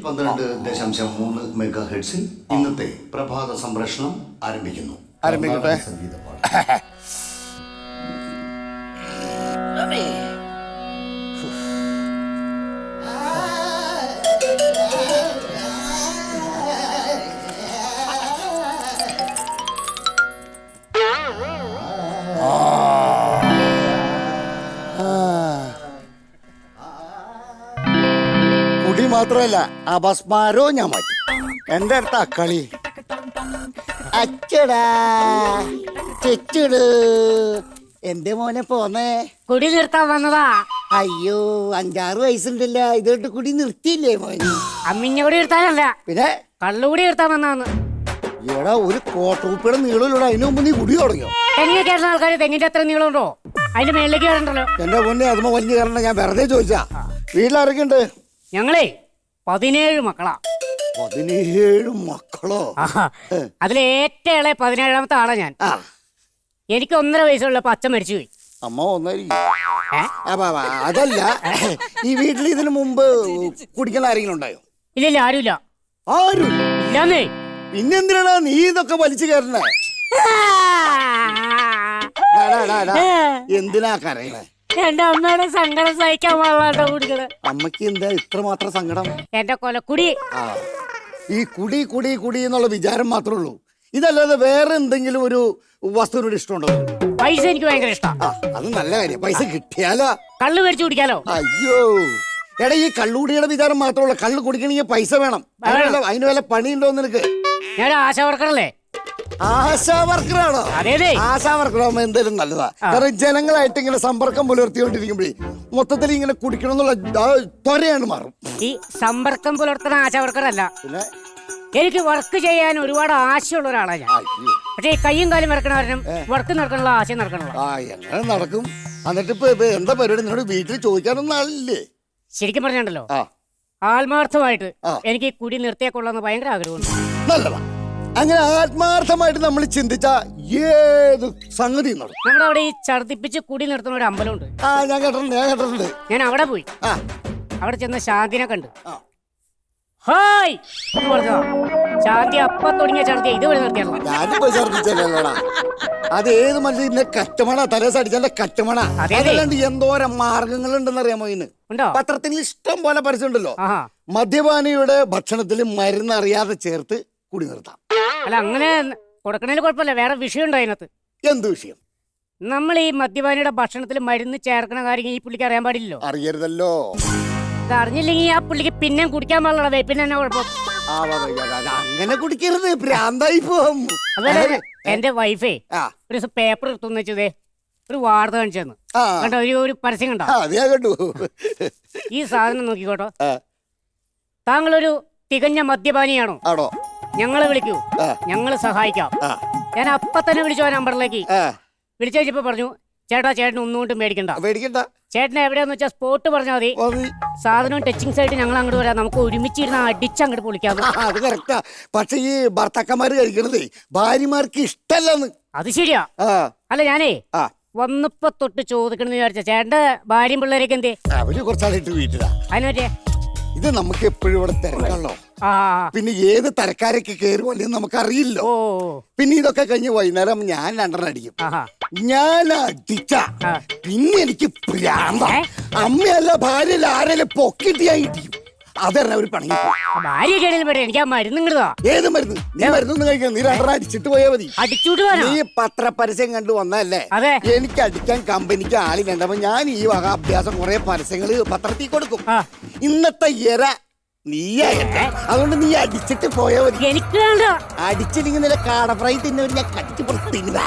112.3 മെഗാഹെർട്സിൽ ഇന്നത്തെ പ്രഭാത സംപ്രേഷണം ആരംഭിക്കുന്നു. ആരംഭിക്കട്ടെ. കുടി മാത്രമല്ല അപസ്മാരവും ഞാൻ മാറ്റി. എന്റെ അടുത്ത കളി അച്ചടാ ചെച്ചട് എന്റെ മോനെ പോന്നേ. കുടി നിർത്താൻ വന്നതാ. അയ്യോ 5-6 വയസ്സുണ്ടല്ല, ഇതോട്ട് കുടി നിർത്തിയില്ലേ മോനെ? അമ്മിഞ്ഞ കൂടി നിർത്താനല്ല, പിന്നെ കള്ളുകൂടി നിർത്താൻ വന്നാന്ന്. ഇവിടെ ഒരു കോട്ടൂപ്പിയുടെ നീളമില്ലൂടെ, അതിനു മുമ്പ് നീ കുടി തുടങ്ങിയോ? തെങ്ങി കയറുന്ന ആൾക്കാർ തെങ്ങിന്റെ അത്ര നീളമുണ്ടോ? അതിന്റെ മേളിലേക്ക് കയറണ്ടല്ലോ. എന്റെ പൊന്നെ അതുമ്പോ വലിയ കാരണം ഞാൻ വെറുതെ ചോദിച്ചാ. വീട്ടിലാരൊക്കെയുണ്ട്? ഞങ്ങളേ 17 മക്കളാ. 17 മക്കളോ? അതിലെ ഏറ്റവും ഇളയ 17ാമത്തെ ആളാ ഞാൻ. എനിക്ക് 1.5 വയസ്സുള്ളപ്പോ അച്ഛൻ മരിച്ചുപോയി. അമ്മ ഒന്നായിരിക്കും. അതല്ല, ഈ വീട്ടിൽ ഇതിനു മുമ്പ് കുടിക്കുന്ന ആരെങ്കിലും ഉണ്ടായോ? ഇല്ല, ആരുമില്ല. ആരും ഇല്ലാന്നേ. പിന്നെന്തിനാ നീ ഇതൊക്കെ വലിച്ചു കയറണേ? എന്തിനാ കരയണേ? എന്റെ അമ്മയുടെ സങ്കടം സഹിക്കാൻ പാടില്ലാട്ടോ കുടിക്കണേ. അമ്മക്ക് എന്താ ഇത്ര മാത്രം സങ്കടം? എന്റെ കൊലക്കുടി. ഈ കുടി കുടി കുടി എന്നുള്ള വിചാരം മാത്രമേ ഉള്ളൂ. ഇതല്ലാതെ വേറെ എന്തെങ്കിലും ഒരു വസ്തുവിനോട് ഇഷ്ടമുണ്ടോ? പൈസ എനിക്ക് ഭയങ്കര ഇഷ്ടം. അത് നല്ല കാര്യം. പൈസ കിട്ടിയാലോ കള്ള് മേടിച്ചു കുടിക്കാലോ. അയ്യോ എടാ, ഈ കള്ളുകുടിയുടെ വിചാരം മാത്രമല്ല, കള്ള് കുടിക്കണമെങ്കിൽ പൈസ വേണം. അതിന് വല്ല പണിയുണ്ടോ നിനക്ക്? ഞാൻ ആശാ വർക്കറല്ലേ. ആശാ വർക്കറാണോ? അതെ. ആശാ വർക്കറാകുമ്പോ എന്തായാലും നല്ലതാ. കാരണം ജനങ്ങളായിട്ട് ഇങ്ങനെ സമ്പർക്കം പുലർത്തിക്കൊണ്ടിരിക്കുമ്പോഴേ മൊത്തത്തിൽ ഇങ്ങനെ കുടിക്കണം എന്നുള്ള ത്വരയാണ് മാറും. ഈ സമ്പർക്കം പുലർത്തുന്ന ആശാ വർക്കറല്ല. പിന്നെ എനിക്ക് വർക്ക് ചെയ്യാൻ ഒരുപാട് ആശയുള്ള ഒരാളാണ് ഞാൻ. പക്ഷെ ഈ കയ്യും കാലും വരക്കണവരും വർക്ക് നടക്കണുള്ള ആശയം നടക്കണുള്ള. എങ്ങനെ നടക്കും? എന്നിട്ട് ഇപ്പൊ എന്താ പരിപാടി? നിന്നോട് വീട്ടിൽ ചോദിക്കാനൊന്നും ആളില്ലേ? ശരിക്കും പറഞ്ഞോ, ആത്മാർത്ഥമായിട്ട് എനിക്ക് ഈ കുടി നിർത്തിയാ കൊള്ളാന്ന് ഭയങ്കര ആഗ്രഹമുണ്ട്. നല്ലതാ. അങ്ങനെ ആത്മാർത്ഥമായിട്ട് നമ്മൾ ചിന്തിച്ച ഏത് സംഗതി നടക്കും. നമ്മുടെ അവിടെ ഈ ഛർദിപ്പിച്ച് കുടി നിർത്തുന്ന ഒരു അമ്പലമുണ്ട്. ഞാൻ കേട്ടിട്ടുണ്ട്. ഞാൻ അവിടെ പോയി. അവിടെ ചെന്ന ശാന്തിനെ കണ്ട് ഹായ് എന്ന് പറഞ്ഞതാ. ശാന്തി അപ്പ തുടങ്ങിയ ഛർദിയ ഇതുവരെ നിർത്തിയല്ല. ഞാനിപ്പോ ഛർദിച്ചല്ലോടാ. അത് ഏത് മനുഷ്യന്റെ കറ്റമണ, തലേസടിച്ചെന്റെ കറ്റമണ. അതല്ലാണ്ട് എന്തോരം മാർഗങ്ങളുണ്ടെന്ന് അറിയാമോ? ഇതിന് പത്രത്തിൽ ഇഷ്ടം പോലെ പരസ്യമുണ്ടല്ലോ. മദ്യപാനിയുടെ ഭക്ഷണത്തിൽ മരുന്ന് അറിയാതെ ചേർത്ത് കുടി നിർത്താം. അല്ല, അങ്ങനെ കൊടുക്കണേല് കുഴപ്പമില്ല. വേറെ വിഷയം ഉണ്ടോ അതിനകത്ത്? എന്ത് വിഷയം? നമ്മൾ ഈ മദ്യപാനിയുടെ ഭക്ഷണത്തിൽ മരുന്ന് ചേർക്കണ കാര്യം ഈ പുള്ളിക്ക് അറിയാൻ പാടില്ലല്ലോ. അറിയരുതല്ലോ. ഇത് അറിഞ്ഞില്ലെങ്കിൽ ആ പുള്ളിക്ക് പിന്നെ കുടിക്കാൻ പാടില്ല. പിന്നെ എന്നാ കുഴപ്പം? അങ്ങനെ കുടിക്കരുത്, ഭ്രാന്തായി പോകും. അതുപോലെ എന്റെ വൈഫേ ഒരു ദിവസം പേപ്പർ എടുത്തുന്ന് വെച്ചതേ ഒരു വാർത്ത കാണിച്ചെന്ന് കണ്ടോ? ഒരു പരസ്യം കണ്ടോ? കണ്ടു. ഈ സാധനം നോക്കിക്കോട്ടോ. താങ്കളൊരു തികഞ്ഞ മദ്യപാനിയാണോ? ഞങ്ങളെ വിളിക്കൂ, ഞങ്ങള് സഹായിക്കാം. ഞാൻ അപ്പൊ തന്നെ വിളിച്ചു ആ നമ്പറിലേക്ക്. വിളിച്ചു വെച്ചപ്പോ പറഞ്ഞു, ചേട്ടാ ചേട്ടൻ ഒന്നുകൊണ്ടും മേടിക്കണ്ട. ചേട്ടനെ എവിടെയാന്ന് വെച്ചാൽ സ്പോട്ട് പറഞ്ഞാൽ മതി. സാധനവും ടച്ചിങ് സൈഡ് ഞങ്ങൾ അങ്ങോട്ട് വരാം. നമുക്ക് ഒരുമിച്ചിരുന്ന് അടിച്ചങ്ങോട്ട് പൊളിക്കാം. അത് കറക്റ്റാ. പക്ഷെ ഈ ഭർത്താക്കന്മാര് കഴിക്കണതേ ഭാര്യമാർക്ക് ഇഷ്ടല്ലെന്ന്. അത് ശരിയാ. അല്ല, ഞാനേ വന്നപ്പോ തൊട്ട് ചോദിക്കണെന്ന് വിചാരിച്ച ചേട്ടന്റെ ഭാര്യയും പിള്ളേരൊക്കെ എന്തേ? അവര് കുറച്ചാളായിട്ട് വീട്ടിലാ. അതിന് പറ്റിയേ ഇത് നമുക്ക് എപ്പോഴും ഇവിടെ തിരക്കാണല്ലോ. പിന്നെ ഏത് തരക്കാരൊക്കെ കയറുമല്ലോ നമുക്കറിയില്ലോ. പിന്നെ ഇതൊക്കെ കഴിഞ്ഞ് വൈകുന്നേരം ഞാൻ 2 അടിക്കും. ഞാൻ അടിച്ച പിന്നെ എനിക്ക് ഭ്രാന്ത. അമ്മയല്ല ഭാര്യല്ല ആരെല്ലാം പൊക്കിട്ട് ഞാൻ ഇടിക്കും. അതല്ല ഒരു പണി. എനിക്ക് ആ മരുന്ന്. ഏത് മരുന്ന്? നീ മരുന്നൊന്നും കഴിക്കണം. നീ 2 അടിച്ചിട്ട് പോയാ മതി. നീ പത്രപരസ്യം കണ്ടു വന്നല്ലേ? എനിക്ക് അടിക്കാൻ കമ്പനിക്ക് ആളി വേണ്ടപ്പോ ഞാൻ ഈ വക അഭ്യാസം കുറെ പരസ്യങ്ങള് പത്രത്തിൽ കൊടുക്കും. ഇന്നത്തെ ഇര നീയായിട്ട്, അതുകൊണ്ട് നീ അടിച്ചിട്ട് പോയാ മതി. എനിക്ക് അടിച്ചില്ലെങ്കിൽ കാട ഫ്രൈ തിന്നവര് ഞാൻ കടിച്ചു പുറത്ത് തിന്നതാ.